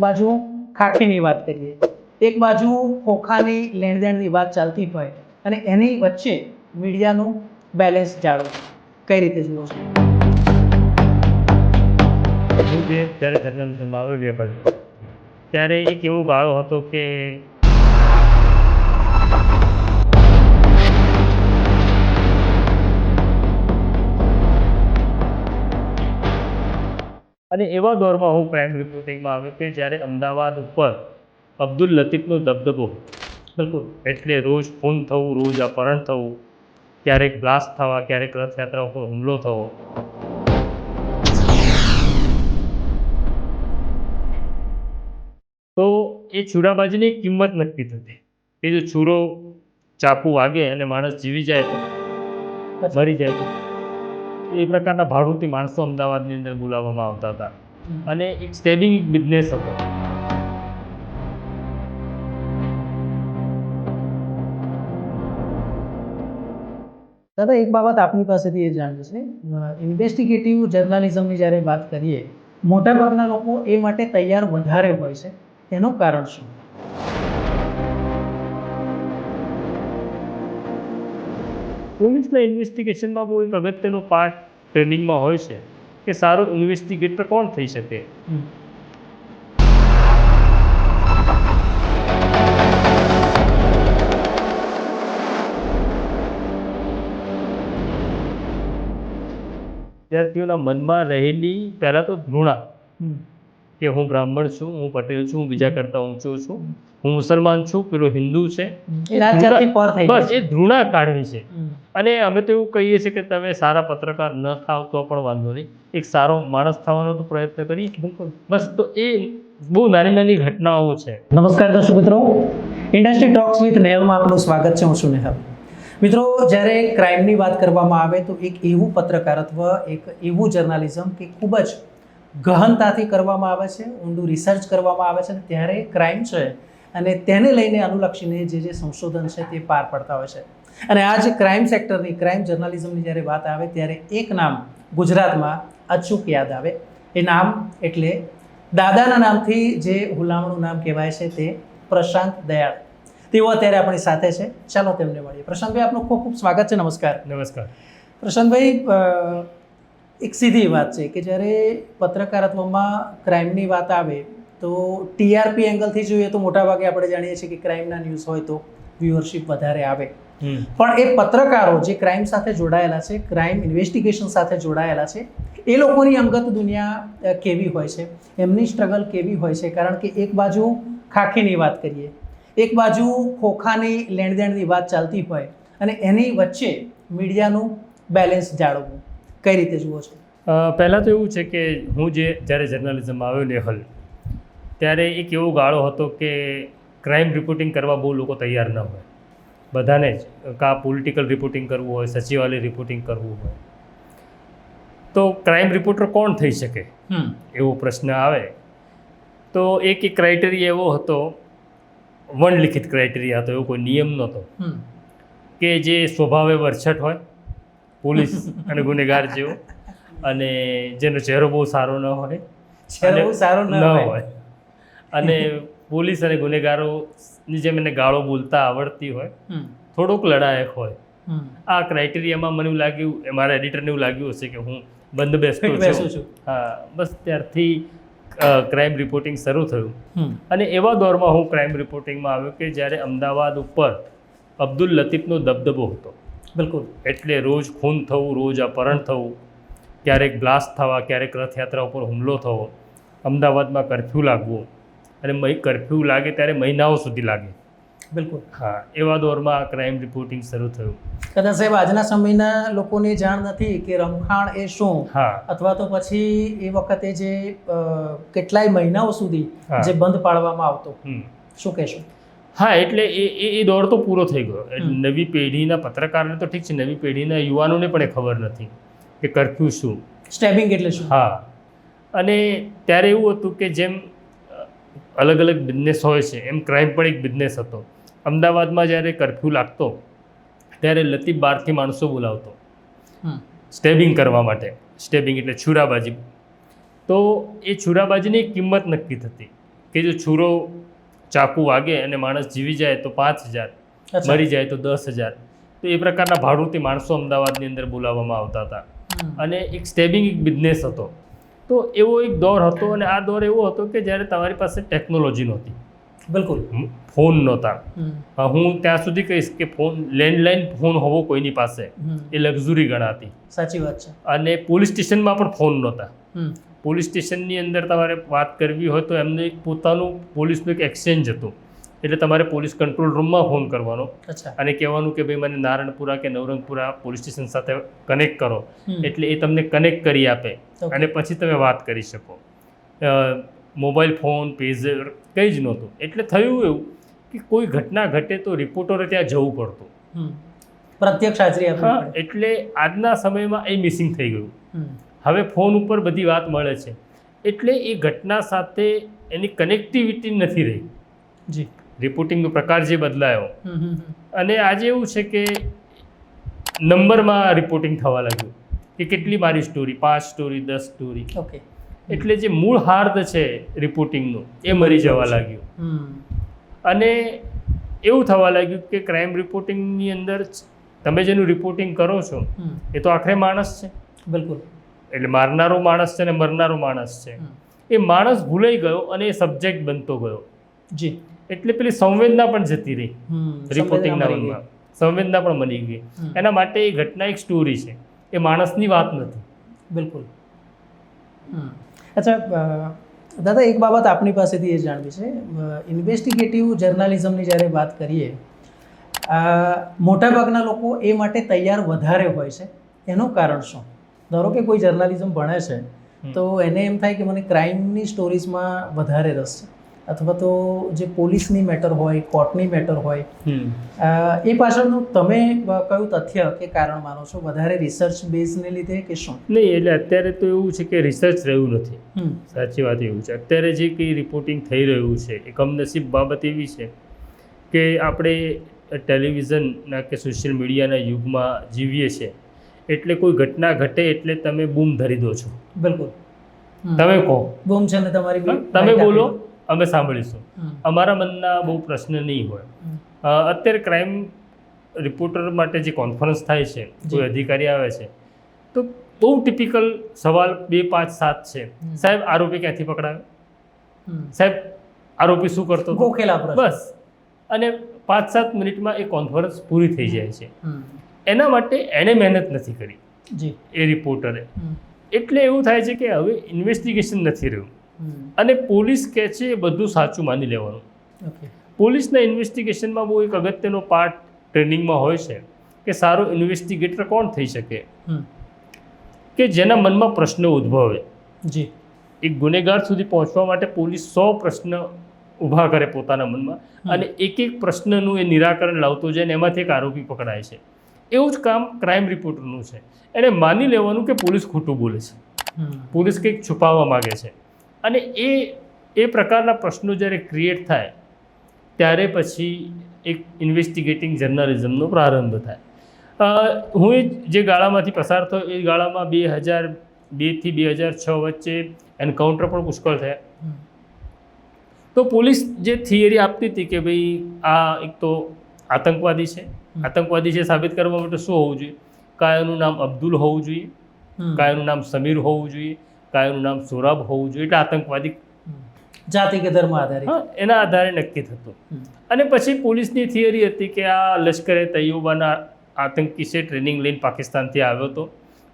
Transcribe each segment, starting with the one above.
બાજુ ખાખીની વાત કરીએ, એક બાજુ ખોખાની લેણદેણની વાત ચાલતી હોય અને એની વચ્ચે મીડિયાનું બેલેન્સ જાળવવું, કઈ રીતે જુઓ છો? હું જે જ્યારે જર્નલિઝમમાં આવ્યો હતો ત્યારે એક એવો ગાળો હતો કે અને એવા દોરમાં હું ક્રાઇમ રિપોર્ટિંગમાં આવ્યો કે જ્યારે અમદાવાદ ઉપર અબ્દુલ લતીફનો દબદબો, બિલકુલ, એટલે રોજ ખૂન થવું, રોજ અપહરણ થવું, ક્યારેક બ્લાસ્ટ થવા, ક્યારેક રથયાત્રા ઉપર હુમલો થવો. તો એ છૂરાબાજીની કિંમત નક્કી થતી કે જો છૂરો ચાકુ વાગે અને માણસ જીવી જાય તો મરી જાય તો એ પ્રકારના ભાડુતી માણસો અમદાવાદની અંદર બોલાવવામાં આવતા હતા અને એક સ્ટેબિંગ બિઝનેસ હતો. દાદા, એક બાબત આપની પાસેથી એ જાણવું છે, ઇન્વેસ્ટિગેટિવ જર્નાલિઝમની જ્યારે વાત કરીએ, મોટાભાગના લોકો એ માટે તૈયાર વધારે હોય છે, એનું કારણ શું? પોલીસના ઇન્વેસ્ટિગેશનમાં બહુ એક અગત્યનો પાર્ટ ટ્રેનિંગમાં હોય છે કે સારો ઇન્વેસ્ટિગેટર કોણ થઈ શકે. વિદ્યાર્થીઓના મનમાં રહેલી પહેલાં તો ઘૃણા કે હું બ્રાહ્મણ છું, હું પટેલ છું, હું બીજા કરતાં ઊંચો છું, હું મુસલમાન છું, પેલો હિન્દુ છે, બસ એ ઘૃણા કાઢવી છે. અને અમે તો એવું કહીએ છીએ કે તમે સારા પત્રકાર ન થાવ તો પણ વાંધો નહીં, એક સારો માણસ થવાનો તો પ્રયત્ન કરીએ. બસ, તો એ બહુ નાની નાની ઘટનાઓ છે. નમસ્કાર દર્શક મિત્રો, ઇન્ડસ્ટ્રી ટોક્સ વિથ નેહલમાં આપનું સ્વાગત છે. હું છું નેહલ. મિત્રો, જ્યારે ક્રાઇમની વાત કરવામાં આવે તો એક એવું પત્રકારત્વ, એક એવું જર્નાલિઝમ કે ખૂબ જ ગહનતાથી કરવામાં આવે છે, ઊંડું રિસર્ચ કરવામાં આવે છે, ત્યારે ક્રાઇમ છે અને તેને લઈને અનુલક્ષીને જે સંશોધન છે તે પાર પડતા હોય છે. અને આ જે ક્રાઇમ સેક્ટરની, ક્રાઇમ જર્નાલિઝમની જ્યારે વાત આવે ત્યારે એક નામ ગુજરાતમાં અચૂક યાદ આવે. એ નામ એટલે દાદાના નામથી જે હુલામણું નામ કહેવાય છે તે પ્રશાંત દયાળ. તેઓ અત્યારે આપણી સાથે છે. ચાલો તેમને મળીએ. પ્રશાંતભાઈ, આપનું ખૂબ ખૂબ સ્વાગત છે. નમસ્કાર. નમસ્કાર. પ્રશાંતભાઈ, એક સીધી વાત છે કે જ્યારે પત્રકારત્વમાં ક્રાઇમની વાત આવે તો ટીઆરપી એંગલથી જોઈએ તો મોટાભાગે આપણે જાણીએ છીએ કે ક્રાઇમના ન્યૂઝ હોય તો વ્યુઅરશિપ વધારે આવે. પણ એ પત્રકારો જે ક્રાઇમ સાથે જોડાયેલા છે, ક્રાઇમ ઇન્વેસ્ટિગેશન સાથે જોડાયેલા છે, એ લોકોની અંગત દુનિયા કેવી હોય છે, એમની સ્ટ્રગલ કેવી હોય છે? કારણ કે એક બાજુ ખાખીની વાત કરીએ, એક બાજુ ખોખાની લેણદેણની વાત ચાલતી હોય અને એની વચ્ચે મીડિયાનું બેલેન્સ જાળવવું, કઈ રીતે જુઓ છો? પહેલાં તો એવું છે કે હું જ્યારે જર્નલિઝમમાં આવ્યો નેહલ, ત્યારે એક એવો ગાળો હતો કે ક્રાઇમ રિપોર્ટિંગ કરવા બહુ લોકો તૈયાર ન હોય. બધાને જ કાં પોલિટિકલ રિપોર્ટિંગ કરવું હોય, સચિવાલય રિપોર્ટિંગ કરવું હોય, તો ક્રાઇમ રિપોર્ટર કોણ થઈ શકે એવો પ્રશ્ન આવે. તો એક ક્રાઇટેરિયા એવો હતો, વનલિખિત ક્રાઇટેરિયા હતો, એવો કોઈ નિયમ નહોતો કે જે સ્વભાવે વરછટ હોય, પોલીસ અને ગુનેગાર જેવો, અને જેનો ચહેરો બહુ સારો ન હોય, અને પોલીસ અને ગુનેગારોની જેમ એને ગાળો બોલતા આવડતી હોય, થોડોક લડાયક હોય. આ ક્રાઇટેરિયામાં મને એવું લાગ્યું, મારા એડિટરને એવું લાગ્યું હશે કે હું બંધ બેસતો છું. હા, બસ ત્યારથી ક્રાઇમ રિપોર્ટિંગ શરૂ થયું. અને એવા દોરમાં હું ક્રાઇમ રિપોર્ટિંગમાં આવ્યો કે જ્યારે અમદાવાદ ઉપર અબ્દુલ લતીફનો દબદબો હતો. બિલકુલ, એટલે રોજ ખૂન થવું, રોજ અપહરણ થવું, ક્યારેક બ્લાસ્ટ થવા, ક્યારેક રથયાત્રા ઉપર હુમલો થવો, અમદાવાદમાં કરફ્યુ લાગવો, અને કરફ્યુ લાગે ત્યારે મહિનાઓ સુધી લાગે. બિલકુલ, હા, એવા દોરમાં ક્રાઇમ રિપોર્ટિંગ શરૂ થયું. કદાચ સાહેબ આજના સમયના લોકોને જાણ નથી કે રમખાણ એ શું, અથવા તો પછી એ વખતે જે કેટલાય મહિનાઓ સુધી જે બંધ પાડવામાં આવતો, શું કહેશો? હા, એટલે એ દોર તો પૂરો થઈ ગયો. નવી પેઢીના પત્રકારોને તો ઠીક છે, નવી પેઢીના યુવાનોને પણ એ ખબર નથી કે કરફ્યુ શું, સ્ટેબિંગ એટલે શું. હા, અને ત્યારે એવું હતું કે જેમ અલગ અલગ બિઝનેસ હોય છે એમ ક્રાઇમ પણ એક બિઝનેસ હતો. અમદાવાદમાં જ્યારે કરફ્યુ લાગતો ત્યારે લતીફ બહારથી માણસો બોલાવતો સ્ટેબિંગ કરવા માટે. સ્ટેબિંગ એટલે છુરાબાજી. તો એ છુરાબાજીની કિંમત નક્કી થતી કે જો છૂરો ચાકુ વાગે અને માણસ જીવી જાય તો 5,000, અચ્છા. મરી જાય તો 10,000. તો એ પ્રકારના ભાડુતી માણસો અમદાવાદની અંદર બોલાવવામાં આવતા હતા. અને એક સ્ટેબિંગ એક બિઝનેસ હતો. તો એવો એક દોર હતો, અને આ દોર એવો હતો કે જ્યારે તમારી પાસે ટેકનોલોજી નહોતી, બિલકુલ. ફોન નહોતા. હું ત્યાં સુધી કહીશ કે લેન્ડલાઇન ફોન હોવો કોઈની પાસે એ લક્ઝરી ગણાતી. સાચી વાત છે. અને પોલીસ સ્ટેશનમાં પણ ફોન નહોતા. પોલીસ સ્ટેશનની અંદર તમારે વાત કરવી હોય તો એમને એક પોતાનું પોલીસનું એક એક્સચેન્જ હતું. એટલે તમારે પોલીસ કંટ્રોલ રૂમમાં ફોન કરવાનો અને કહેવાનું કે ભાઈ મને નારણપુરા કે નવરંગપુરા પોલીસ સ્ટેશન સાથે કનેક્ટ કરો. એટલે એ તમને કનેક્ટ કરી આપે અને પછી તમે વાત કરી શકો. મોબાઈલ ફોન, પેઝર કંઈ જ નહોતું. એટલે થયું એવું કે કોઈ ઘટના ઘટે તો રિપોર્ટરે ત્યાં જવું પડતું, પ્રત્યક્ષ હાજરી આપવી હા. પડે. એટલે આજના સમયમાં એ મિસિંગ થઈ ગયું. હવે ફોન ઉપર બધી વાત મળે છે, એટલે એ ઘટના સાથે એની કનેક્ટિવિટી નથી રહી. જી. રિપોર્ટિંગનો પ્રકાર જે બદલાયો, અને આજે એવું છે કે નંબરમાં રિપોર્ટિંગ થવા લાગ્યું કે કેટલી મારી સ્ટોરી, 5 સ્ટોરી, 10 સ્ટોરી. ઓકે. એટલે જે મૂળ હાર્દ છે રિપોર્ટિંગનું એ મરી જવા લાગ્યું. અને એવું થવા લાગ્યું કે ક્રાઇમ રિપોર્ટિંગની અંદર તમે જેનું રિપોર્ટિંગ કરો છો એ તો આખરે માણસ છે. બિલકુલ. એટલે મારનારો માણસ છે ને મરનારો માણસ છે. એ માણસ ભૂલાઈ ગયો અને એ સબ્જેક્ટ બનતો ગયો. જી. એટલે પેલી સંવેદના પણ જતી રહી રિપોર્ટિંગના મનમાં, સંવેદના પણ મળી ગઈ. એના માટે એ ઘટના એક સ્ટોરી છે, એ માણસની વાત નથી. બિલકુલ. અચ્છા દાદા, એક બાબત આપણી પાસેથી એ જાણવી છે. ઇન્વેસ્ટિગેટિવ જર્નાલિઝમની જ્યારે વાત કરીએ, મોટાભાગના લોકો એ માટે તૈયાર વધારે હોય છે. એનું કારણ શું? ધારો કે કોઈ જર્નાલિઝમ ભણે છે તો એને એમ થાય કે મને ક્રાઇમની સ્ટોરીઝમાં વધારે રસ છે, અથવા તો જે પોલીસની મેટર હોય, કોર્ટની મેટર હોય, એ પાછળનું તમે કયું તથ્ય કે કારણ માનો છો? વધારે રિસર્ચ બેઝને લીધે કે શું? નહીં, એટલે અત્યારે તો એવું છે કે રિસર્ચ રહ્યું નથી. સાચી વાત એવું છે. અત્યારે જે કંઈ રિપોર્ટિંગ થઈ રહ્યું છે એ કમનસીબ બાબત એવી છે કે આપણે ટેલિવિઝનના કે સોશિયલ મીડિયાના યુગમાં જીવીએ છીએ. એટલે કોઈ ઘટના ઘટે એટલે તમે બૂમ ધરી દો છો. બિલકુલ. તમે કહો, બૂમ છે ને તમારી, તમે બોલો, અમે સાંભળીશું. અમારા મનના બહુ પ્રશ્ન નહીં હોય. અત્યારે ક્રાઇમ રિપોર્ટર માટે જે કોન્ફરન્સ થાય છે, કોઈ અધિકારી આવે છે તો બહુ ટિપિકલ સવાલ 2, 5, 7 છે. સાહેબ આરોપી ક્યાંથી પકડાયો? સાહેબ આરોપી શું કરતો હતો? બસ. અને 5-7 મિનિટમાં એ કોન્ફરન્સ પૂરી થઈ જાય છે. એના માટે એણે મહેનત નથી કરી એ રિપોર્ટરે. એટલે એવું થાય છે કે હવે ઇન્વેસ્ટિગેશન નથી રહ્યું. અને પોલીસ કહે છે એ બધું સાચું માની લેવાનું. પોલીસના ઇન્વેસ્ટિગેશનમાં બહુ એક અગત્યનો પાર્ટ ટ્રેનિંગમાં હોય છે કે સારો ઇન્વેસ્ટિગેટર કોણ થઈ શકે, કે જેના મનમાં પ્રશ્નો ઉદ્ભવે. જી. એક ગુનેગાર સુધી પહોંચવા માટે પોલીસ 100 પ્રશ્ન ઊભા કરે પોતાના મનમાં, અને એક પ્રશ્નનું એ નિરાકરણ લાવતો જાય, અને એમાંથી એક આરોપી પકડાય છે. એવું જ કામ ક્રાઇમ રિપોર્ટરનું છે. એને માની લેવાનું કે પોલીસ ખોટું બોલે છે, પોલીસ કંઈક છુપાવવા માગે છે. અને એ પ્રકારના પ્રશ્નો જ્યારે ક્રિએટ થાય ત્યારે પછી એક ઇન્વેસ્ટિગેટિંગ જર્નલિઝમનો પ્રારંભ થાય. હું જે ગાળામાંથી પસાર થયો એ ગાળામાં 2002 થી 2006 વચ્ચે એન્કાઉન્ટર પણ પુષ્કળ થયા. તો પોલીસ જે થિયરી આપતી હતી કે ભાઈ આ એક તો આતંકવાદી છે સાબિત કરવા માટે શું હોવું જોઈએ? કાયનું નામ અબ્દુલ હોવું જોઈએ, કાયનું નામ સમીર હોવું જોઈએ, કાયનું નામ સોરાબ હોવું જોઈએ. એટલે આતંકવાદી જાતિ કે ધર્મ આધારિત, એના આધારે નક્કી થતું. અને પછી પોલીસની થિયરી હતી કે આ લશ્કરે તૈયબાના આતંકી છે, ટ્રેનિંગ લઈને પાકિસ્તાનથી આવ્યો હતો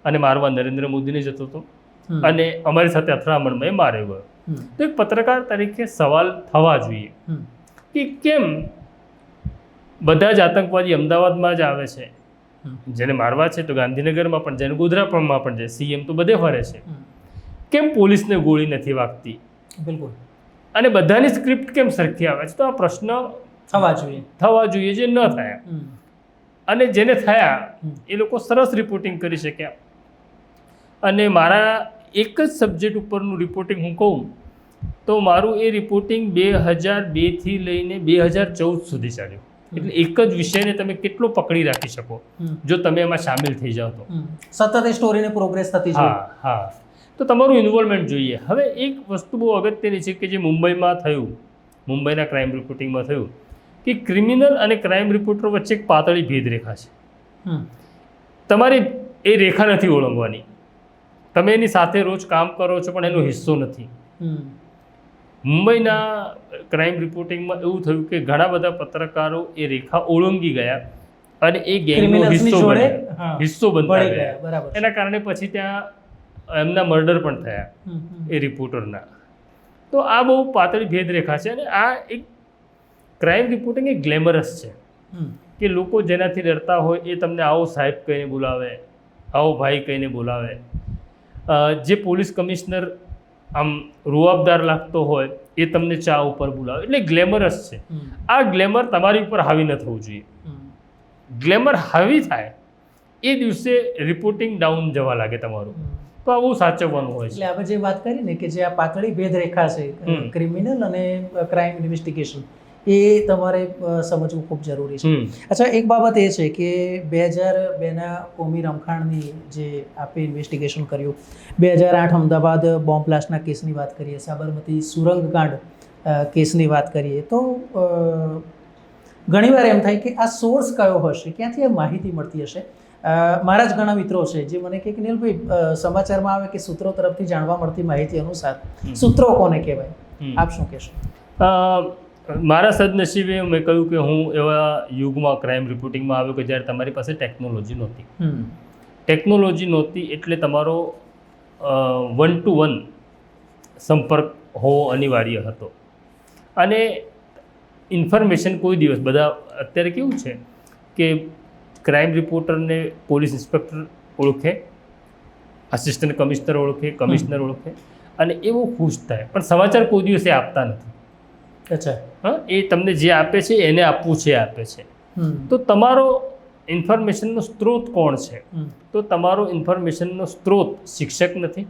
અને મારવા નરેન્દ્ર મોદીને જતો હતો, અને અમારી સાથે અથડામણમાં એ માર્યો ગયો. તો એક પત્રકાર તરીકે સવાલ થવા જોઈએ કે કેમ બધા જ આતંકવાદી અમદાવાદમાં જ આવે છે, જેને મારવા છે તો ગાંધીનગરમાં પણ, જેને ગોધરાપણમાં પણ છે, CM તો બધે ફરે છે, કેમ પોલીસને ગોળી નથી વાગતી? બિલકુલ. અને બધાની સ્ક્રિપ્ટ કેમ સરખી આવે છે? તો આ પ્રશ્ન થવા જોઈએ જે ન થયા. અને જેને થયા એ લોકો સરસ રિપોર્ટિંગ કરી શક્યા. અને મારા એક જ સબ્જેક્ટ ઉપરનું રિપોર્ટિંગ હું કહું તો મારું એ રિપોર્ટિંગ 2002 થી લઈને 2014 સુધી ચાલ્યું. એટલે એક જ વિષયને તમે કેટલો પકડી રાખી શકો જો તમે એમાં સામેલ થઈ જાઓ તો. સતત એ સ્ટોરીને પ્રોગ્રેસ થતી જાય. હા. તો તમારું ઇન્વોલ્વમેન્ટ જોઈએ. હવે એક વસ્તુ બહુ અગત્યની છે કે જે મુંબઈમાં થયું, મુંબઈના ક્રાઇમ રિપોર્ટિંગમાં થયું કે ક્રિમિનલ અને ક્રાઇમ રિપોર્ટર વચ્ચે એક પાતળી ભેદરેખા છે. તમારે એ રેખા નથી ઓળંગવાની. તમે એની સાથે રોજ કામ કરો છો પણ એનો હિસ્સો નથી. મુંબઈના ક્રાઇમ રિપોર્ટિંગમાં એવું થયું કે ઘણા બધા પત્રકારો એ રેખા ઓળંગી ગયા અને એ ગેંગનો હિસ્સો બનતા ગયા. એના કારણે પછી ત્યાં એમના મર્ડર પણ થયા એ રિપોર્ટરના. તો આ બહુ પાતળી ભેદરેખા છે. અને આ એક ક્રાઇમ રિપોર્ટિંગ એક ગ્લેમરસ છે કે લોકો જેનાથી ડરતા હોય એ તમને આવો સાહેબ કહીને બોલાવે, આવો ભાઈ કહીને બોલાવે. જે પોલીસ કમિશનર આમ રૂઆબદાર લાગતો હોય એ તમને ચા ઉપર બોલાવે. એટલે ગ્લેમરસ છે. આ ગ્લેમર તમારી ઉપર હાવી ન થવું જોઈએ. ગ્લેમર હાવી થાય એ દિવસે રિપોર્ટિંગ ડાઉન જવા લાગે તમારું. તો આ બહુ સાચવવાનું હોય છે. એટલે આપણે જે વાત કરી ને કે જે આ પાતળી ભેદરેખા છે ક્રિમિનલ અને ક્રાઇમ ઇન્વેસ્ટિગેશન, એ તમારે સમજવું ખૂબ જરૂરી છે. અચ્છા, એક બાબત એ છે કે 2002ના કોમી રમખાણની જે આપે ઇન્વેસ્ટિગેશન કર્યું, 2008 અમદાવાદ બોમ્બ બ્લાસ્ટના કેસની વાત કરીએ, સાબરમતી સુરંગકાંડ કેસની વાત કરીએ, તો ઘણીવાર એમ થાય કે આ સોર્સ કયો હશે, ક્યાંથી આ માહિતી મળતી હશે. મારા જ ઘણા મિત્રો છે જે મને કહે કે નીલભાઈ, સમાચારમાં આવે કે સૂત્રો તરફથી જાણવા મળતી માહિતી અનુસાર સૂત્રો કોને કહેવાય, આપ શું કહેશો? મારા સદનસીબે મેં કહ્યું કે હું એવા યુગમાં ક્રાઇમ રિપોર્ટિંગમાં આવ્યો કે જ્યારે તમારી પાસે ટેકનોલોજી નહોતી. ટેકનોલોજી નહોતી એટલે તમારો 1-to-1 સંપર્ક હોવો અનિવાર્ય હતો. અને ઇન્ફોર્મેશન કોઈ દિવસ, બધા અત્યારે કેવું છે કે ક્રાઇમ રિપોર્ટરને પોલીસ ઇન્સ્પેક્ટર ઓળખે, આસિસ્ટન્ટ કમિશનર ઓળખે, કમિશનર ઓળખે અને એવો ખુશ થાય, પણ સમાચાર કોઈ દિવસે આપતા નથી. અચ્છા. હા, એ તમને જે આપે છે એને આપવું છે આપે છે. તો તમારો ઇન્ફોર્મેશનનો સ્ત્રોત કોણ છે? તો તમારો ઇન્ફોર્મેશનનો સ્ત્રોત શિક્ષક નથી,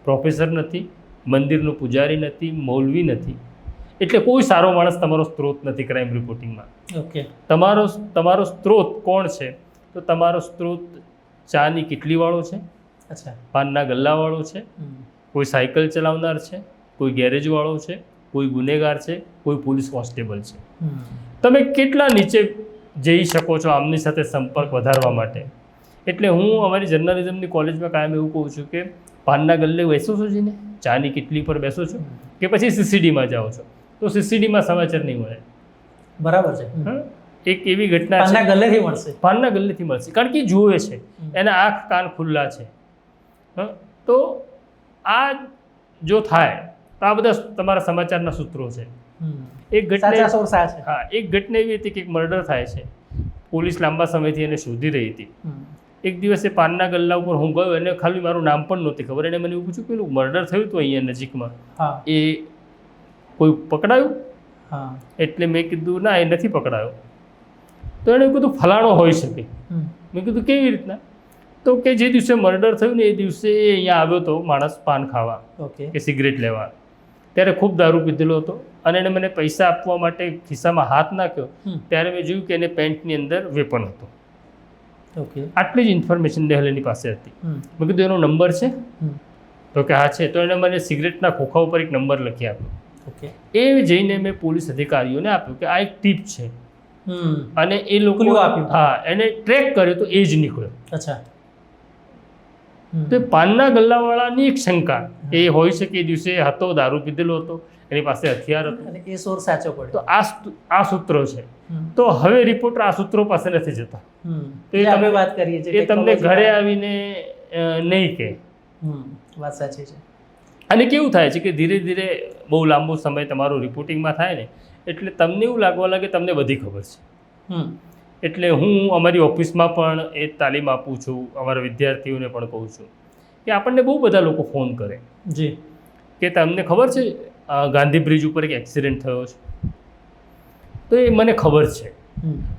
પ્રોફેસર નથી, મંદિરનો પૂજારી નથી, મૌલવી નથી. એટલે કોઈ સારો માણસ તમારો સ્ત્રોત નથી ક્રાઇમ રિપોર્ટિંગમાં. ઓકે. તમારો સ્ત્રોત કોણ છે? તો તમારો સ્ત્રોત ચાની કિટલીવાળો છે, અચ્છા, પાનના ગલ્લાવાળો છે, કોઈ સાયકલ ચલાવનાર છે, કોઈ ગેરેજવાળો છે, કોઈ ગુનેગાર છે, કોઈ પોલીસ કોન્સ્ટેબલ છે. તમે કેટલા નીચે જઈ શકો છો આમની સાથે સંપર્ક વધારવા માટે? એટલે હું અમારી જર્નલિઝમની કોલેજમાં કાયમ એવું કહું છું કે પાનના ગલ્લે બેસો છો જઈને, ચાની કિટલી પર બેસો છો, કે પછી સીસીડીમાં જાઓ છો, તો સીસીડીમાં સમાચાર નહીં મળે. બરાબર છે. એક એવી ઘટના છે, પાનના ગલ્લેથી મળશે. પાનના ગલ્લેથી મળશે, કારણ કે જુએ છે, એના આંખ કાન ખુલ્લા છે. તો આ જો થાય તો આ બધા તમારા સમાચારના સૂત્રો છે. એક ઘટના એવી હતી કે એક મર્ડર થાય છે. પોલીસ લાંબા સમયથી એને શોધી રહી હતી. એક દિવસે પાનના ગલ્લા ઉપર હું ગયો, એને ખાલી મારું નામ પણ નહોતી ખબર. એને મને એવું પૂછ્યું કે પેલું મર્ડર થયું હતું અહીંયા નજીકમાં, એ કોઈ પકડાયું? એટલે મેં કીધું ના, એ નથી પકડાયો. તો એણે કીધું ફલાણો હોઈ શકે. મેં કીધું કેવી રીતના? તો કે જે દિવસે મર્ડર થયું ને એ દિવસે અહીંયા આવ્યો હતો માણસ પાન ખાવા કે સિગરેટ લેવા, ત્યારે ખૂબ દારૂ પીધેલો હતો અને એને મને પૈસા આપવા માટે ખિસ્સામાં હાથ નાખ્યો, ત્યારે મેં જોયું કે એને પેન્ટની અંદર વેપન હતો. આટલી જ ઇન્ફોર્મેશન ડેહલેની પાસે હતી. મેં કીધું એનો નંબર છે? તો કે હા છે. તો એને મને સિગરેટના ખોખા ઉપર એક નંબર લખી આપ્યો. એ જઈને મેં પોલીસ અધિકારીઓને આપ્યું કે આ એક ટીપ છે. અને એ લોકો એને ટ્રેક કર્યો તો એ જ નીકળ્યો. અચ્છા. તો પાનના ગલ્લાવાળાની એક શંકા એ હોય છે કે એ દિવસે હતો, દારૂ પીધેલો હતો, એની પાસે હથિયાર હતું, એ સોર સાચો પડ્યો. તો આ સૂત્રો છે. તો હવે રિપોર્ટર આ સૂત્રો પાસે નથી જતા. તો એ તમે વાત કરીએ છીએ, એ તમને ઘરે આવીને નહીં કહે. વાત સાચી છે. અને કેવું થાય છે કે ધીરે ધીરે બહુ લાંબો સમય તમારું રિપોર્ટિંગમાં થાય ને, એટલે તમને એવું લાગવા લાગે તમને બધી ખબર છે. એટલે હું અમારી ઓફિસમાં પણ એ તાલીમ આપું છું, અમારા વિદ્યાર્થીઓને પણ કહું છું કે આપણને બહુ બધા લોકો ફોન કરે જી કે તમને ખબર છે ગાંધી બ્રિજ ઉપર એક એક્સિડન્ટ થયો છે? તો એ મને ખબર છે,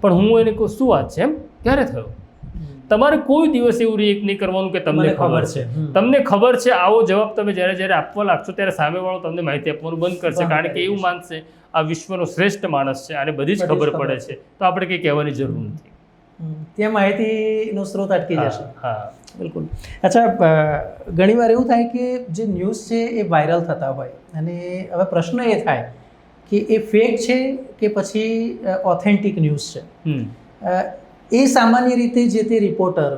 પણ હું એને કહું શું વાત છે, એમ ક્યારે થયો? તમારે કોઈ દિવસ એવું રિએક્ટ નહીં કરવાનું કે તમને ખબર છે. તમને ખબર છે આવો જવાબ તમે જ્યારે જ્યારે આપવા લાગશો ત્યારે સામેવાળો તમને માહિતી આપવાનું બંધ કરશે, કારણ કે એવું માનશે આ વિશ્વનો શ્રેષ્ઠ માણસ છે, આને બધી જ ખબર પડે છે, તો આપણે કંઈ કહેવાની જરૂર નથી. ત્યાં માહિતીનો સ્ત્રોત અટકી જશે. હા, બિલકુલ. અચ્છા, ઘણીવાર એવું થાય કે જે ન્યૂઝ છે એ વાયરલ થતા હોય અને હવે પ્રશ્ન એ થાય કે એ ફેક છે કે પછી ઓથેન્ટિક ન્યૂઝ છે. એ સામાન્ય રીતે જે તે રિપોર્ટર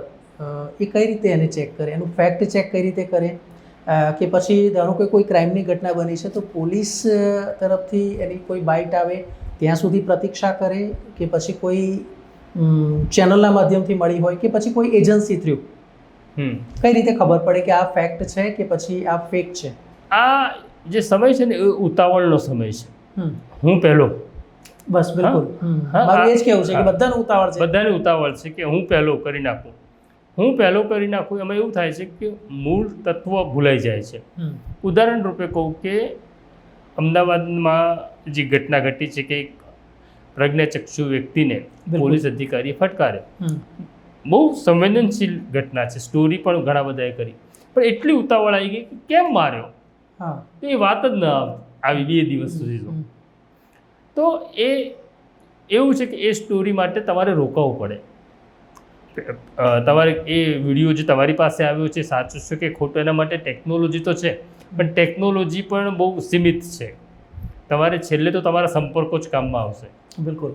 એ કઈ રીતે એને ચેક કરે, એનું ફેક્ટ ચેક કઈ રીતે કરે, કે પછી ધારો કે કોઈ ક્રાઇમની ઘટના બની છે તો પોલીસ તરફથી એની કોઈ બાઇટ આવે ત્યાં સુધી પ્રતીક્ષા કરે કે પછી કોઈ ચેનલના માધ્યમથી મળી હોય કે પછી કોઈ એજન્સી થ્રુ, કઈ રીતે ખબર પડે કે આ ફેક્ટ છે કે પછી આ ફેક છે? આ જે સમય છે ને એ ઉતાવળનો સમય છે. હું પહેલો બસ બિલકુલ મારું એ જ કહેવું છે કે બધાને ઉતાવળ છે. બધાને ઉતાવળ છે કે હું પહેલો કરી નાખું, હું પહેલો કરી નાખું. એમાં એવું થાય છે કે મૂળ તત્વ ભૂલાઈ જાય છે. ઉદાહરણ રૂપે કહું કે અમદાવાદમાં જે ઘટના ઘટી છે કે એક પ્રજ્ઞાચક્ષુ વ્યક્તિને પોલીસ અધિકારી ફટકારે. બહુ સંવેદનશીલ ઘટના છે, સ્ટોરી પણ ઘણા બધાએ કરી, પણ એટલી ઉતાવળ આવી ગઈ કે કેમ માર્યો, તો એ વાત જ ન આવી 2 દિવસ સુધી. તો એ એવું છે કે એ સ્ટોરી માટે તમારે રોકાવું પડે. તમારે એ વિડીયો જે તમારી પાસે આવ્યો છે સાચું છે કે ખોટું એના માટે ટેકનોલોજી તો છે, પણ ટેકનોલોજી પણ બહુ સીમિત છે. તમારે છેલ્લે તો તમારા સંપર્કો જ કામમાં આવશે. બિલકુલ.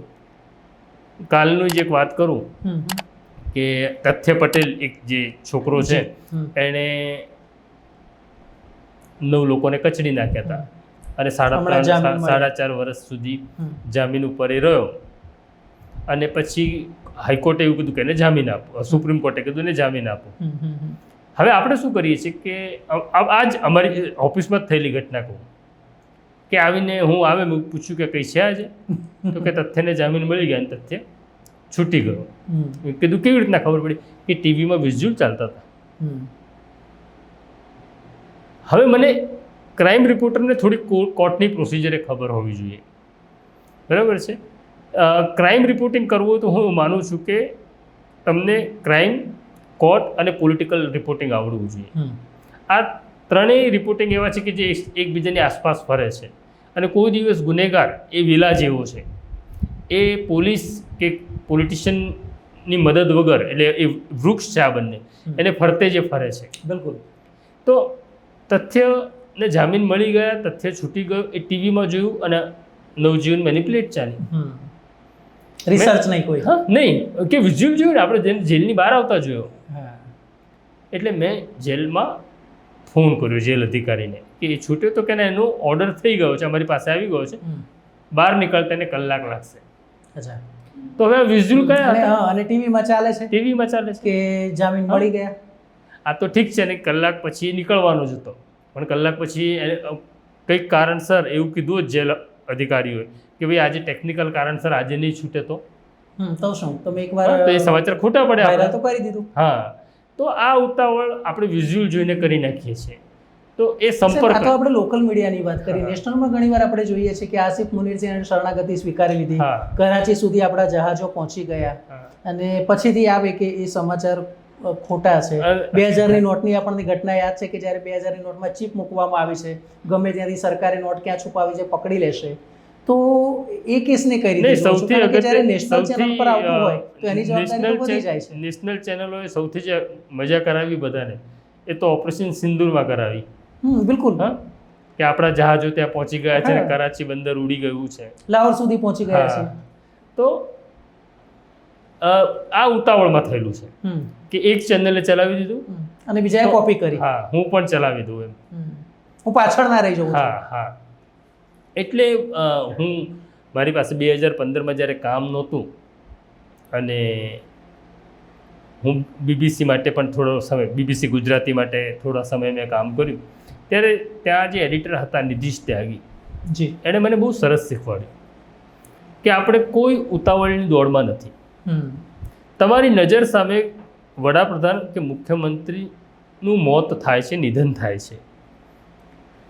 કાલનું જ એક વાત કરું કે તથ્ય પટેલ એક જે છોકરો છે એણે 9 લોકોને કચડી નાખ્યા હતા અને 4.5 વર્ષ સુધી જામીન ઉપર એ રહ્યો. અને પછી હાઈકોર્ટે એવું કીધું કે એને જામીન આપો, સુપ્રીમ કોર્ટે કીધું એને જામીન આપો. હવે આપણે શું કરીએ છીએ કે આ જ અમારી ઓફિસમાં જ થયેલી ઘટના કહું કે આવીને મેં પૂછ્યું કે કઈ છે આજે, તો કે તથ્યને જામીન મળી ગયા અને તથ્ય છૂટી ગયો. કીધું કેવી રીતના ખબર પડી? કે ટીવીમાં વિઝ્યુઅલ ચાલતા હતા. હવે મને ક્રાઇમ રિપોર્ટરને થોડી કોર્ટની પ્રોસિજરે ખબર હોવી જોઈએ, બરાબર છે. ક્રાઇમ રિપોર્ટિંગ કરવું હોય તો હું માનું છું કે તમને ક્રાઇમ, કોર્ટ અને પોલિટિકલ રિપોર્ટિંગ આવડવું જોઈએ. આ ત્રણેય રિપોર્ટિંગ એવા છે કે જે એકબીજાની આસપાસ ફરે છે અને કોઈ દિવસ ગુનેગાર એ વિલા જેવો છે, એ પોલીસ કે પોલિટિશિયનની મદદ વગર, એટલે એ વૃક્ષ છે આ બંને, એને ફરતે જે ફરે છે. બિલકુલ. તો તથ્યને જામીન મળી ગયા, તથ્ય છૂટી ગયો, એ ટીવીમાં જોયું અને નવજીવન મેનિપ્યુલેટ ચાલી. રિસર્ચ નહીં કોઈ? નહીં, કે વિઝ્યુઅલ જોયું ને આપણે જેલની બહાર આવતા જોયો. એટલે મેં જેલમાં ફોન કર્યો જેલ અધિકારીને કે એ છૂટ્યો, તો કે એનો ઓર્ડર થઈ ગયો છે, અમારી પાસે આવી ગયો છે, બહાર નીકળતા એને કલાક લાગશે. અચ્છા. તો હવે વિઝ્યુઅલ કયા હતા? અને ટીવીમાં ચાલે છે, ટીવીમાં ચાલે છે કે જામીન મળી ગયા. આ તો ઠીક છે ને, કલાક પછી નીકળવાનો જ હતો, પણ કલાક પછી કંઈક કારણસર એવું કીધું જ જેલ અધિકારીઓએ કે ભાઈ આજે ટેકનિકલ કારણસર આજે નહીં છૂટે તો શું તમે એકવાર તો એ સમાચાર ખોટા પડ્યા તો કરી દીધું. હા, તો આ ઉતાવળ આપણે વિઝ્યુઅલ જોઈને કરી નાખીએ છીએ. તો એ સંપર્ક, તો આપણે લોકલ મીડિયાની વાત કરી, નેશનલમાં ઘણીવાર આપણે જોઈએ છીએ કે આસિફ મુનીરસિંહે શરણાગતિ સ્વીકારી લીધી, કરાચી સુધી આપણા જહાજો પહોંચી ગયા અને પછીથી આવે કે એ સમાચાર ખોટા છે. 2000ની નોટની આપણને ઘટના યાદ છે કે જ્યારે 2000ની નોટમાં ચીપ મૂકવામાં આવી છે, ગમે ત્યાંથી સરકારે નોટ ક્યાં છુપાવી છે પકડી લેશે. તો એ કેસને કઈ રીતે સૌથી જ્યારે નેશનલ ચેનલ પર આવતું હોય તો એની જવાબદારી વધી જાય છે. નેશનલ ચેનલોએ સૌથી જે મજા કરાવી બધાને એ તો ઓપરેશન સિંદૂરમાં કરાવી. બિલકુલ. કે આપણા જહાજો ત્યાં પહોંચી ગયા છે, કરાચી બંદર ઉડી ગયું છે, લાહોર સુધી પહોંચી ગયા છે. તો આ ઉતાવળમાં થયેલું છે કે એક ચેનલે ચલાવી દીધું અને બીજાએ કોપી કરી. હા, હું પણ ચલાવી દઉં એમ, હું પાછળ ના રહી જાઉં. હા. એટલે હું મારી પાસે 2015માં જ્યારે કામ નહોતું અને હું બીબીસી માટે પણ થોડો સમય, બીબીસી ગુજરાતી માટે થોડા સમય મેં કામ કર્યું, ત્યારે ત્યાં જે એડિટર હતા નિધિશ ત્યાગી જી, એણે મને બહુ સરસ શીખવાડ્યું કે આપણે કોઈ ઉતાવળની દોડમાં નથી. તમારી નજર સામે વડાપ્રધાન કે મુખ્યમંત્રીનું મોત થાય છે, નિધન થાય છે,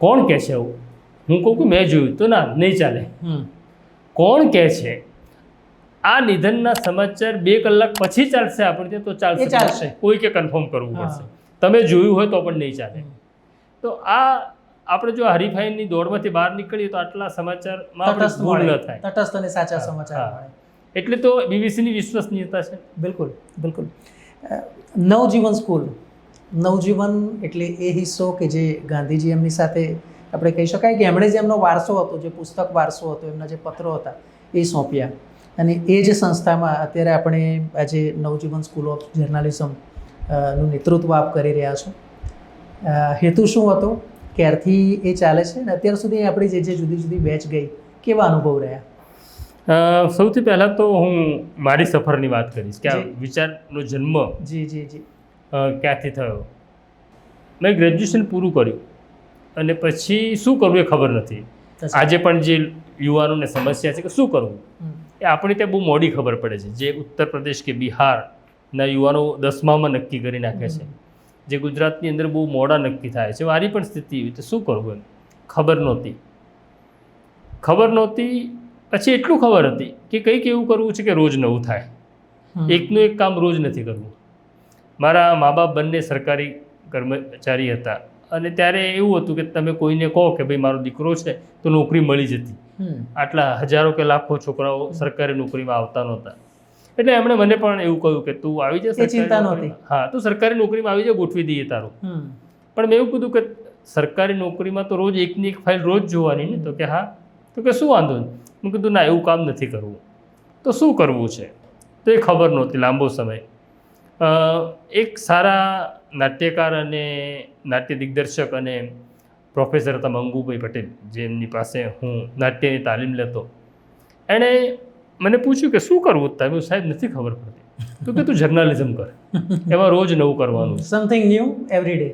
કોણ કહે છે આવું? હું કહું કે મેં જોયું તો ના, નહીં ચાલે. કોણ કહે છે આ નિધનના સમાચાર 2 કલાક પછી ચાલશે આપણે ત્યાં, તો ચાલશે. કોઈ કે કન્ફર્મ કરવું પડશે, તમે જોયું હોય તો પણ નહીં ચાલે. તો આ આપણે જો હરીફાઈની દોડમાંથી બહાર નીકળીએ તો આટલા સમાચારમાં આપણે ભૂલ ન થાય, તટસ્થ અને સાચા સમાચાર મળે. એટલે તો બીબીસીની વિશ્વસનીયતા છે. બિલકુલ. નવજીવન સ્કૂલ નવજીવન એટલે એ હિસ્સો કે જે ગાંધીજી એમની સાથે આપણે કહી શકાય કે એમણે જે એમનો વારસો હતો, જે પુસ્તક વારસો હતો, એમના જે પત્રો હતા એ સોંપ્યા, અને એ જ સંસ્થામાં અત્યારે આપણે આજે નવજીવન સ્કૂલ ઓફ જર્નાલિઝમ નું નેતૃત્વ આપ કરી રહ્યા છો. હેતુ શું હતો, ક્યારથી એ ચાલે છે અને અત્યાર સુધી આપણી જે જુદી જુદી બેચ ગઈ, કેવા અનુભવ રહ્યા? સૌથી પહેલાં તો હું મારી સફરની વાત કરીશ કે આ વિચારનો જન્મ જી જી જી ક્યાંથી થયો. મેં ગ્રેજ્યુએશન પૂરું કર્યું અને પછી શું કરવું એ ખબર નથી. આજે પણ જે યુવાનોને સમસ્યા છે કે શું કરવું, એ આપણે ત્યાં બહુ મોડી ખબર પડે છે. જે ઉત્તર પ્રદેશ કે બિહારના યુવાનો 10મામાં નક્કી કરી નાખે છે, જે ગુજરાતની અંદર બહુ મોડા નક્કી થાય છે. મારી પણ સ્થિતિ એવી, તો શું કરવું એમ ખબર નહોતી. પછી એટલું ખબર હતી કે કંઈક એવું કરવું છે કે રોજ નવું થાય, એકનું એક કામ રોજ નથી કરવું. મારા મા બાપ બંને સરકારી કર્મચારી હતા અને ત્યારે એવું હતું કે તમે કોઈને કહો કે ભાઈ મારો દીકરો છે તો નોકરી મળી જતી. આટલા હજારો કે લાખો છોકરાઓ સરકારી નોકરીમાં આવતા નહોતા. એટલે એમણે મને પણ એવું કહ્યું કે તું આવી જા, ચિંતા નહોતી. હા, તું સરકારી નોકરીમાં આવી જા, ગોઠવી દઈએ તારું. પણ મેં એવું કીધું કે સરકારી નોકરીમાં તો રોજ એકની એક ફાઇલ રોજ જોવાની ને. તો કે હા, તો કે શું વાંધો નહીં. મેં કીધું ના, એવું કામ નથી કરવું. તો શું કરવું છે તો એ ખબર નહોતી લાંબો સમય. એક સારા નાટ્યકાર અને નાટ્ય દિગ્દર્શક અને પ્રોફેસર હતા મંગુભાઈ પટેલ, જેમની પાસે હું નાટ્યની તાલીમ લેતો. એણે મને પૂછ્યું કે શું કરવું તમે? સાહેબ નથી ખબર પડતી. તો કે તું જર્નાલિઝમ કર, એમાં રોજ નવું કરવાનું, સમથિંગ ન્યૂ એવરી ડે.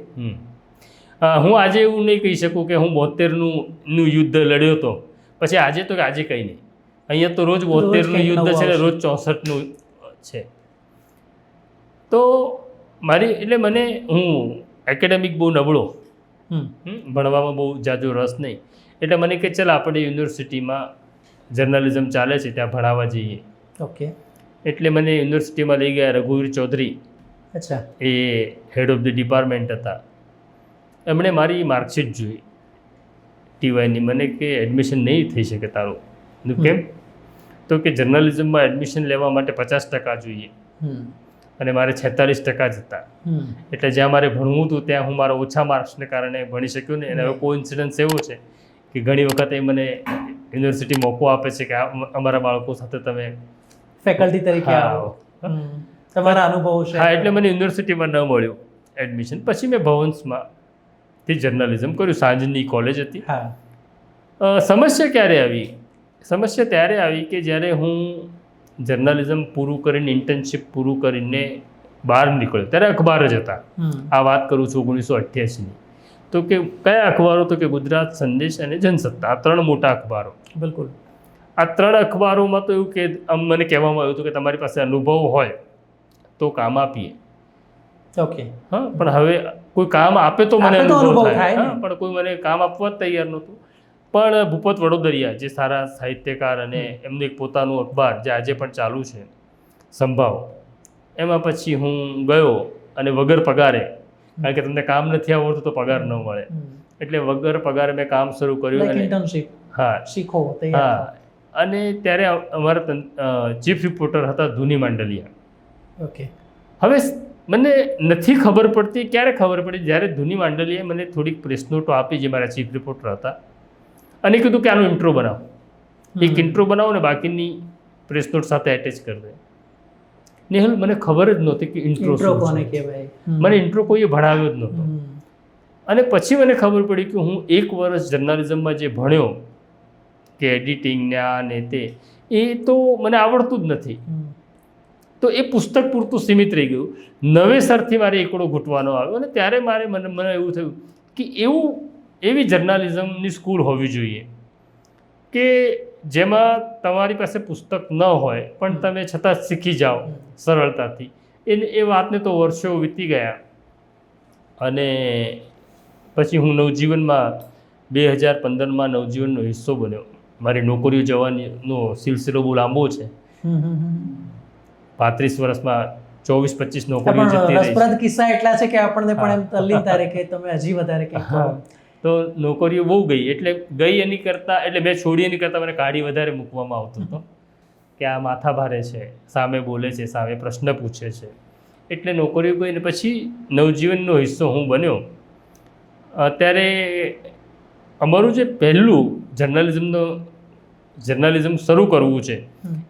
હું આજે એવું નહીં કહી શકું કે હું 72નું યુદ્ધ લડ્યો હતો પછી આજે, તો કે આજે કંઈ નહીં. અહીંયા તો રોજ 72નું યુદ્ધ છે ને રોજ 64નું છે. તો મને હું એકેડેમિક બહુ નબળો, ભણવામાં બહુ જાજો રસ નહીં. એટલે મને કે ચાલ આપણે યુનિવર્સિટીમાં જર્નલિઝમ ચાલે છે ત્યાં ભણાવવા જઈએ. ઓકે. એટલે મને યુનિવર્સિટીમાં લઈ ગયા રઘુવીર ચૌધરી. અચ્છા. એ હેડ ઓફ ધ ડિપાર્ટમેન્ટ હતા. એમણે મારી માર્કશીટ જોઈ ટીવાયની. મને કે એડમિશન નહીં થઈ શકે તારું. કેમ? તો કે જર્નલિઝમમાં એડમિશન લેવા માટે 50% જોઈએ અને મારે 46% જ હતા. એટલે જ્યાં મારે ભણવું હતું ત્યાં હું મારા ઓછા માર્ક્સને કારણે ભણી શક્યો નહીં. અને હવે કોઇન્સિડન્સ એવો છે કે ઘણી વખત એ મને યુનિવર્સિટી મોકો આપે છે કે અમારા બાળકો સાથે તમે ફેકલ્ટી તરીકે આવો, તમારા અનુભવો છે. હા, એટલે મને યુનિવર્સિટીમાં ન મળ્યું એડમિશન. પછી મેં ભવન્સમાંથી જર્નલિઝમ કર્યું. સાંજની કોલેજ હતી. સમસ્યા ક્યારે આવી? સમસ્યા ત્યારે આવી કે જ્યારે હું જર્નલિઝમ પૂરું કરીને, ઇન્ટર્નશિપ પૂરું કરીને બહાર નીકળ્યો ત્યારે અખબાર જ હતા. આ વાત કરું છું 1988ની. તો કે કયા અખબારો? તો કે ગુજરાત સંદેશ અને જનસત્તા, આ 3 મોટા અખબારો. બિલકુલ. આ 3 અખબારોમાં તો એવું કે મને કહેવામાં આવ્યું હતું કે તમારી પાસે અનુભવ હોય તો કામ આપીએ. ઓકે. હા, પણ હવે કોઈ કામ આપે તો મને અનુભવ થાય, પણ કોઈ મને કામ આપવા જ તૈયાર નહોતું. પણ ભૂપત વડોદરિયા, જે સારા સાહિત્યકાર અને એમનું એક પોતાનું અખબાર જે આજે પણ ચાલુ છે, સંભાવ, એમાં પછી હું ગયો અને વગર પગારે, કારણ કે તમને કામ નથી આવડતું તો પગાર ન મળે, એટલે વગર પગારે મેં કામ શરૂ કર્યું. અને ઇન્ટર્નશિપ. હા, શીખો. હા. અને ત્યારે અમારા ચીફ રિપોર્ટર હતા ધુની માંડલિયા. ઓકે. હવે મને નથી ખબર પડતી, ક્યારે ખબર પડી જ્યારે ધુની માંડલિયાએ મને થોડીક પ્રેસ નોટો આપી, જે મારા ચીફ રિપોર્ટર હતા, અને કીધું કે આનો ઇન્ટ્રો બનાવો, એક ઇન્ટ્રો બનાવો ને બાકીની પ્રેસ નોટ સાથે એટેચ કરી દે. નેહલ, મને ખબર જ નહોતી કે ઇન્ટ્રો કોને કહેવાય. મને ઇન્ટ્રો કોઈએ ભણાવ્યો જ નહોતો. અને પછી મને ખબર પડી કે હું 1 વર્ષ જર્નલિઝમમાં જે ભણ્યો કે એડિટિંગ ને આ ને તે, એ તો મને આવડતું જ નથી. તો એ પુસ્તક પૂરતું સીમિત રહી ગયું. નવેસરથી મારે એકડો ઘૂંટવાનો આવ્યો. અને ત્યારે મને એવું થયું કે એવી જર્નાલિઝમની સ્કૂલ હોવી જોઈએ કે જેમાં તમારી પાસે પુસ્તક ન હોય પણ તમે છતાં શીખી જાઓ સરળતાથી. એ વાતને તો વર્ષો વીતી ગયા. અને પછી હું નવજીવનમાં 2015માં નવજીવનનો હિસ્સો બન્યો. મારી નોકરીઓ જવાનો સિલસિલો બહુ લાંબો છે. 35 વર્ષમાં 24-25 નોકરીઓ જતી રહી. રસપ્રદ કિસ્સા એટલા છે કે આપણને પણ એમ તલ્લીનતા રહે કે તમે હજી વધારે કંઈક કરો. તો નોકરીઓ બહુ ગઈ. એટલે ગઈ એની કરતાં, એટલે મેં છોડી એની કરતાં મને કાઢી વધારે મૂકવામાં આવતો હતો કે આ માથા ભારે છે, સામે બોલે છે, સામે પ્રશ્ન પૂછે છે. એટલે નોકરીઓ ગઈ ને પછી નવજીવનનો હિસ્સો હું બન્યો. ત્યારે અમારું જે પહેલું જર્નલિઝમ શરૂ કરવું છે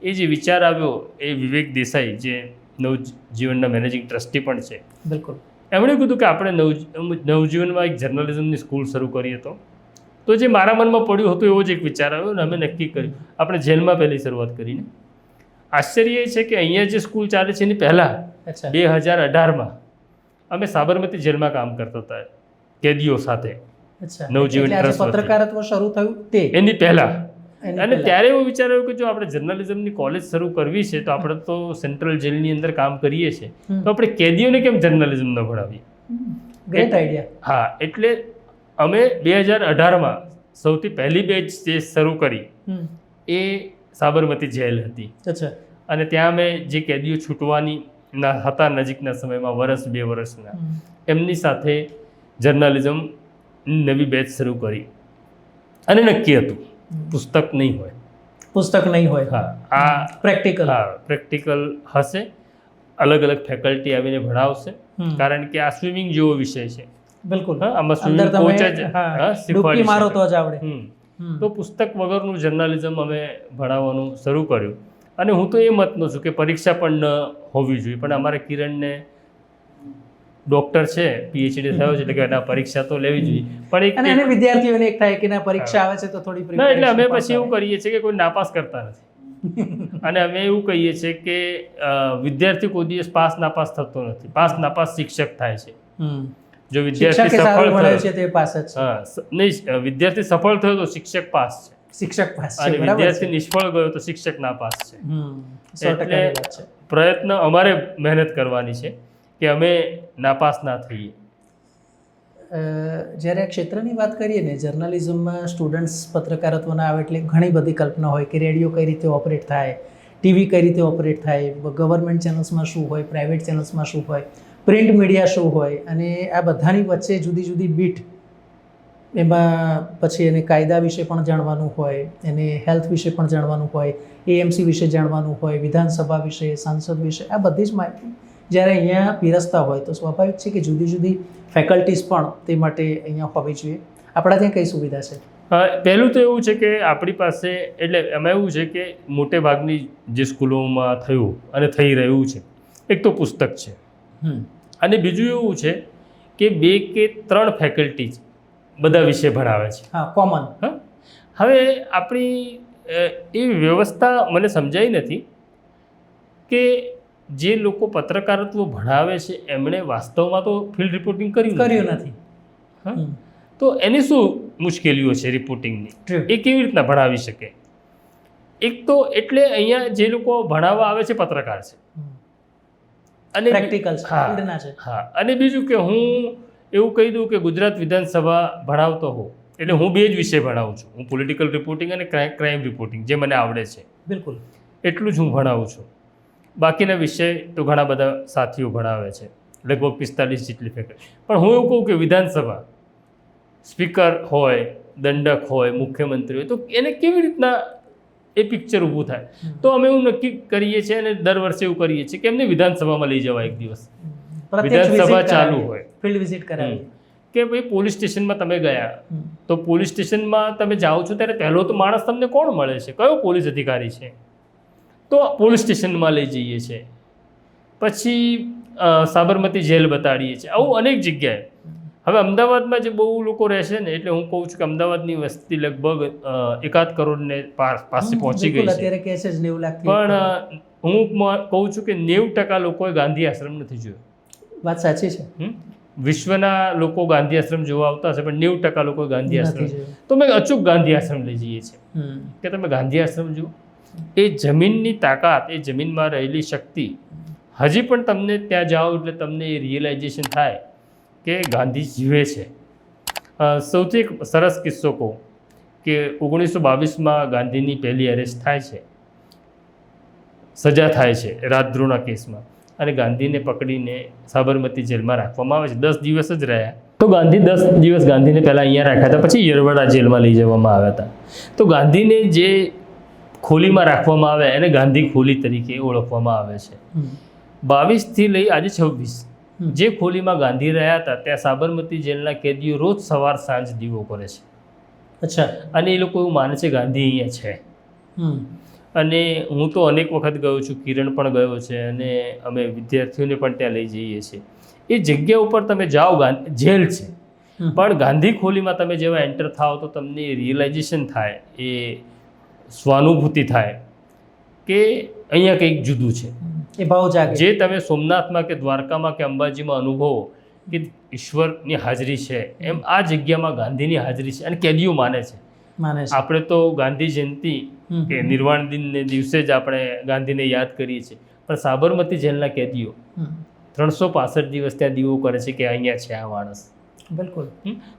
એ જે વિચાર આવ્યો એ વિવેક દેસાઈ જે નવજીવનના મેનેજિંગ ટ્રસ્ટી પણ છે, બિલકુલ, એમણે કીધું કે આપણે નવજીવનમાં એક જર્નલિઝમની સ્કૂલ શરૂ કરી તો જે મારા મનમાં પડ્યું હતું એવો જ એક વિચાર આવ્યો ને અમે નક્કી કર્યું આપણે જેલમાં પહેલી શરૂઆત કરીને. આશ્ચર્ય એ છે કે અહીંયા જે સ્કૂલ ચાલે છે એની પહેલાં 2018માં અમે સાબરમતી જેલમાં કામ કરતા હતા કેદીઓ સાથે. નવજીવન ટ્રસ્ટ પત્રકારત્વ શરૂ થયું તે એની પહેલાં. અને ત્યારે એવું વિચાર્યું કે જો આપણે જર્નલિઝમની કોલેજ શરૂ કરવી છે તો આપણે તો સેન્ટ્રલ જેલની અંદર કામ કરીએ છીએ તો આપણે કેદીઓને કેમ જર્નલિઝમ ન ભણાવીએ. Great idea. હા, એટલે અમે 2018માં સૌથી પહેલી બેચ જે શરૂ કરી એ સાબરમતી જેલ હતી. અને ત્યાં અમે જે કેદીઓ છૂટવાની હતા નજીકના સમયમાં 2 વર્ષના એમની સાથે જર્નલિઝમ નવી બેચ શરૂ કરી. અને નક્કી હતું પુસ્તક નહીં હોય. હા, આ પ્રેક્ટિકલ હશે. અલગ અલગ ફેકલ્ટી આવીને ભણાવશે કારણ કે આ સ્વિમિંગ જેવો વિષય છે. બિલકુલ, આમાં સ્વિમિંગ કોચ જ શીખવાડી મારો તો જ આવડે. તો પુસ્તક વગરનું જર્નલિઝમ અમે ભણાવવાનું શરૂ કર્યું. અને હું તો એ મતનો છું કે પરીક્ષા પણ ન હોવી જોઈએ, પણ અમારે કિરણને ડૉક્ટર છે, પીએચડી થયો છે એટલે કે ના પરીક્ષા તો લેવી જોઈએ. પણ એક વિદ્યાર્થીઓને એક થાય કે ના પરીક્ષા આવે છે તો થોડી ના, એટલે અમે પછી એવું કરીએ છીએ કે કોઈ નાપાસ કરતા નથી. અને અમે એવું કહીએ છીએ કે વિદ્યાર્થી કોઈ દિવસ પાસ નાપાસ થતો નથી, પાસ નાપાસ શિક્ષક થાય છે. જો વિદ્યાર્થી સફળ થયો છે તે પાસ જ છે. નહીં, વિદ્યાર્થી સફળ થયો તો શિક્ષક પાસ છે, અને વિદ્યાર્થી નિષ્ફળ ગયો તો શિક્ષક નાપાસ છે. એટલે પ્રયત્ન અમારે મહેનત કરવાની છે કે અમે નાપાસ ના થઈએ. જ્યારે આ ક્ષેત્રની વાત કરીએ ને જર્નલિઝમમાં સ્ટુડન્ટ્સ પત્રકારત્વના આવે એટલે ઘણી બધી કલ્પના હોય કે રેડિયો કઈ રીતે ઓપરેટ થાય, ટીવી કઈ રીતે ઓપરેટ થાય, ગવર્મેન્ટ ચેનલ્સમાં શું હોય, પ્રાઇવેટ ચેનલ્સમાં શું હોય, પ્રિન્ટ મીડિયા શું હોય, અને આ બધાની વચ્ચે જુદી જુદી બીટ. એમાં પછી એને કાયદા વિશે પણ જાણવાનું હોય, એને હેલ્થ વિશે પણ જાણવાનું હોય, એએમસી વિશે જાણવાનું હોય, વિધાનસભા વિશે, સાંસદ વિશે, આ બધી જ માહિતી જ્યારે અહીંયા પીરસતા હોય તો સ્વાભાવિક છે કે જુદી જુદી ફેકલ્ટીઝ પણ તે માટે અહીંયા હોવી જોઈએ. આપણા ત્યાં કઈ સુવિધા છે? પહેલું તો એવું છે કે આપણી પાસે એટલે એમાં એવું છે કે મોટે ભાગની જે સ્કૂલોમાં થયું અને થઈ રહ્યું છે એક તો પુસ્તક છે, અને બીજું એવું છે કે 2 કે 3 ફેકલ્ટી બધા વિષય ભણાવે છે. હા, કોમન. હવે આપણી એ વ્યવસ્થા મને સમજાઈ નથી કે જે લોકો પત્રકારત્વ ભણાવે છે એમણે વાસ્તવમાં તો ફિલ્ડ રિપોર્ટિંગ કર્યું નથી. તો એની શું મુશ્કેલીઓ છે રિપોર્ટિંગની, એ કેવી રીતના ભણાવી શકે? એક તો એટલે અહીંયા જે લોકો ભણાવવા આવે છે પત્રકાર છે અને પ્રેક્ટિકલ છે. હા, અને બીજું કે હું એવું કહી દઉં કે ગુજરાત વિધાનસભા ભણાવતો હોઉં એટલે હું 2 જ વિષય ભણાવું છું. હું પોલિટિકલ રિપોર્ટિંગ અને ક્રાઇમ રિપોર્ટિંગ જે મને આવડે છે બિલકુલ એટલું જ હું ભણાવું છું. બાકીના વિષય તો ઘણા બધા સાથીઓ ભણાવે છે, લગભગ 45 જેટલી ફેકલ્ટી. પણ હું એવું કહું કે વિધાનસભા સ્પીકર હોય, દંડક હોય, મુખ્યમંત્રી હોય તો એને કેવી રીતના એ પિક્ચર ઊભું થાય? તો અમે એવું નક્કી કરીએ છીએ અને દર વર્ષે એવું કરીએ છીએ કે એમને વિધાનસભામાં લઈ જવા એક દિવસ. વિધાનસભા ચાલુ હોય, ફિલ્ડ વિઝિટ કરાવી કે ભાઈ પોલીસ સ્ટેશનમાં તમે ગયા તો પોલીસ સ્ટેશનમાં તમે જાઓ છો ત્યારે પહેલો તો માણસ તમને કોણ મળે છે, કયો પોલીસ અધિકારી છે? તો પોલીસ સ્ટેશનમાં લઈ જઈએ છીએ. પછી સાબરમતી જેલ બતાડીએ છીએ, આવું અનેક જગ્યાએ. હવે અમદાવાદમાં જે બહુ લોકો રહેશે ને એટલે હું કહું છું કે અમદાવાદની વસ્તી લગભગ 1.5 કરોડને પાસે પહોંચી ગઈ છે. પણ હું કહું છું કે 90% લોકોએ ગાંધી આશ્રમ નથી જોયો. વાત સાચી છે. વિશ્વના લોકો ગાંધી આશ્રમ જોવા આવતા હશે પણ 90% લોકો ગાંધી આશ્રમ. તો મેં અચૂક ગાંધી આશ્રમ લઈ જઈએ છીએ કે તમે ગાંધી આશ્રમ જુઓ. એ જમીનની તાકાત, એ જમીનમાં રહેલી શક્તિ હજી પણ તમને ત્યાં જાઓ એટલે તમને એ રિયલાઇઝેશન થાય કે ગાંધી જીવે છે. સૌથી એક સરસ કિસ્સો કહું કે 1922માં ગાંધીની પહેલી અરેસ્ટ થાય છે, સજા થાય છે રાજદ્રોહના કેસમાં, અને ગાંધીને પકડીને સાબરમતી જેલમાં રાખવામાં આવે છે. 10 દિવસ જ રહ્યા. તો ગાંધી 10 દિવસ ગાંધીને પહેલાં અહીંયા રાખ્યા હતા, પછી યરવડા જેલમાં લઈ જવામાં આવ્યા હતા. તો ગાંધીને જે ખોલીમાં રાખવામાં આવે એને ગાંધી ખોલી તરીકે ઓળખવામાં આવે છે. 22થી લઈ આજે 26 જે ખોલીમાં ગાંધી રહ્યા હતા ત્યાં સાબરમતી જેલના કેદીઓ રોજ સવાર સાંજ દીવો કરે છે. અચ્છા. અને એ લોકો એવું માને છે ગાંધી અહીંયા છે. અને હું તો અનેક વખત ગયો છું, કિરણ પણ ગયો છે, અને અમે વિદ્યાર્થીઓને પણ ત્યાં લઈ જઈએ છીએ. એ જગ્યા ઉપર તમે જાઓ, જેલ છે, પણ ગાંધી ખોલીમાં તમે જેવા એન્ટર થાઓ તો તમને રિયલાઇઝેશન થાય, એ સ્વાનુભૂતિ થાય કે અહીંયા કંઈક જુદું છે. એ ભાવ જાગે. જે તમે સોમનાથમાં કે દ્વારકામાં કે અંબાજીમાં અનુભવો કે ઈશ્વરની હાજરી છે, એમ આ જગ્યામાં ગાંધીની હાજરી છે અને કેદીઓ માને છે. આપણે તો ગાંધી જયંતિ કે નિર્વાણ દિનને દિવસે જ આપણે ગાંધીને યાદ કરીએ છીએ, પણ સાબરમતી જેલના કેદીઓ 365 દિવસ ત્યાં દીવો કરે છે કે અહીંયા છે આ માણસ. બિલકુલ.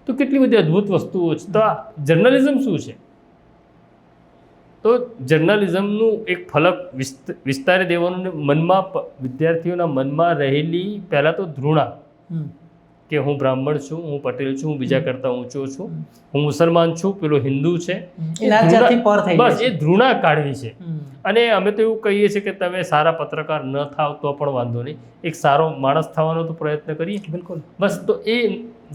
તો કેટલી બધી અદ્ભુત વસ્તુઓ છે. તો આ જર્નલિઝમ શું છે? તો જર્નલિઝમનું એક ફલક વિસ્તારી દેવાનું, મનમાં, વિદ્યાર્થીઓના મનમાં રહેલી પહેલાં તો ધૃણા કે હું બ્રાહ્મણ છું, હું પટેલ છું, હું બીજા કરતાં ઊંચો છું, હું મુસલમાન છું, પેલો હિન્દુ છે, બસ એ ધૃણા કાઢવી છે. અને અમે તો એવું કહીએ છીએ કે તમે સારા પત્રકાર ન થાવ તો પણ વાંધો નહીં, એક સારો માણસ થવાનો તો પ્રયત્ન કરીએ. બિલકુલ. બસ તો એ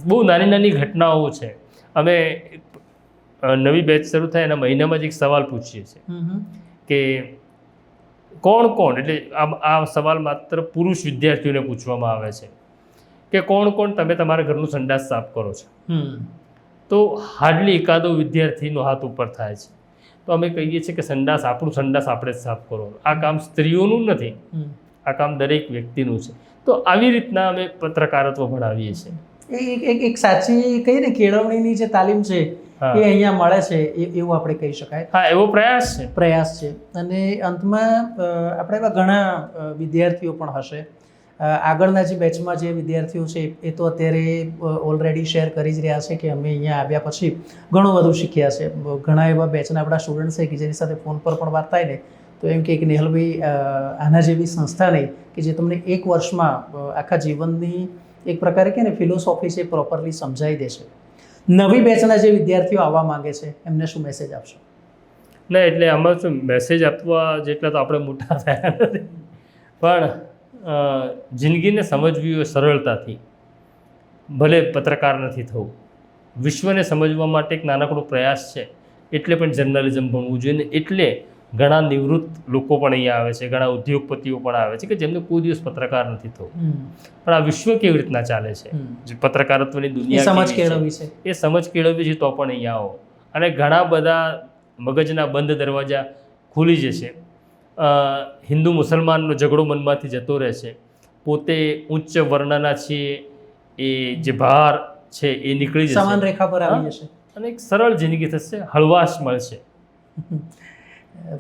બહુ નાની નાની ઘટનાઓ છે. અમે નવી બેચ શરૂ થાય એના મહિનામાં જ એક સવાલ પૂછીએ છીએ કે કોણ એટલે આ સવાલ માત્ર પુરુષ વિદ્યાર્થીઓને પૂછવામાં આવે છે કે કોણ તમે તમારા ઘરનું સંડાસ સાફ કરો છો? તો હાર્ડલી એકાદો વિદ્યાર્થીનો હાથ ઉપર થાય છે. તો અમે કહીએ છીએ કે આપણું સંડાસ આપણે જ સાફ કરો. આ કામ સ્ત્રીઓનું નથી, આ કામ દરેક વ્યક્તિનું છે. તો આવી રીતના અમે પત્રકારત્વ ભણાવીએ છીએ. એક સાચી કહીએ ને કેળવણીની જે તાલીમ છે એ અહીંયા મળે છે એવું આપણે કહી શકાય. હા, એવો પ્રયાસ છે. અને અંતમાં આપણે એવા ઘણા વિદ્યાર્થીઓ પણ હશે, આગળના જે બેચમાં જે વિદ્યાર્થીઓ છે એ તો અત્યારે ઓલરેડી શેર કરી જ રહ્યા છે કે અમે અહીંયા આવ્યા પછી ઘણું બધું શીખ્યા છે. ઘણા એવા બેચના આપણા સ્ટુડન્ટ છે કે જેની સાથે ફોન પર પણ વાત થાય ને તો એમ કે નેહલભાઈ આના જેવી સંસ્થા નહીં કે જે તમને એક વર્ષમાં આખા જીવનની એક પ્રકારે કે ને ફિલોસોફી છે પ્રોપરલી સમજાવી દે છે. નવી બેચના જે વિદ્યાર્થીઓ આવવા માંગે છે એમને શું મેસેજ આપશો? ના, એટલે આમાં શું મેસેજ આપવા જેટલા તો આપણે મોટા થયા નથી, પણ જિંદગીને સમજવી હોય સરળતાથી. ભલે પત્રકાર નથી થવું, વિશ્વને સમજવા માટે એક નાનકડો પ્રયાસ છે, એટલે પણ જર્નલિઝમ ભણવું જોઈએ. એટલે ઘણા નિવૃત્ત લોકો પણ અહીંયા આવે છે, ઘણા ઉદ્યોગપતિઓ પણ આવે છે કે જેમને કોઈ દિવસ પત્રકાર નથી થવું, પણ આ વિશ્વ કેવી રીતના ચાલે છે, જે પત્રકારત્વની દુનિયા સમજ કેળવવી છે, એ સમજ કેળવવી છે તો પણ અહીંયા આવો. અને ઘણા બધા મગજના બંધ દરવાજા ખુલી જશે. હિન્દુ મુસલમાનનો ઝઘડો મનમાંથી જતો રહેશે. પોતે ઉચ્ચ વર્ણના છીએ એ જે ભાર છે એ નીકળી જશે, સમાન રેખા પર આવી જશે અને એક સરળ જિંદગી થશે, હળવાશ મળશે.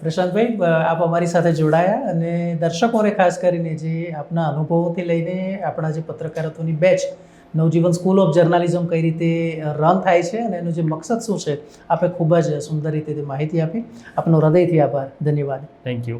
પ્રશાંતભાઈ, આપ અમારી સાથે જોડાયા અને દર્શકોને ખાસ કરીને જે આપના અનુભવોથી લઈને આપણા જે પત્રકારત્વની batch Navjivan school of journalism કઈ રીતે રન થાય છે અને એનું જે મકસદ શું છે આપે ખૂબ જ સુંદર રીતે માહિતી આપી. આપનો હૃદયથી આભાર. ધન્યવાદ. Thank you.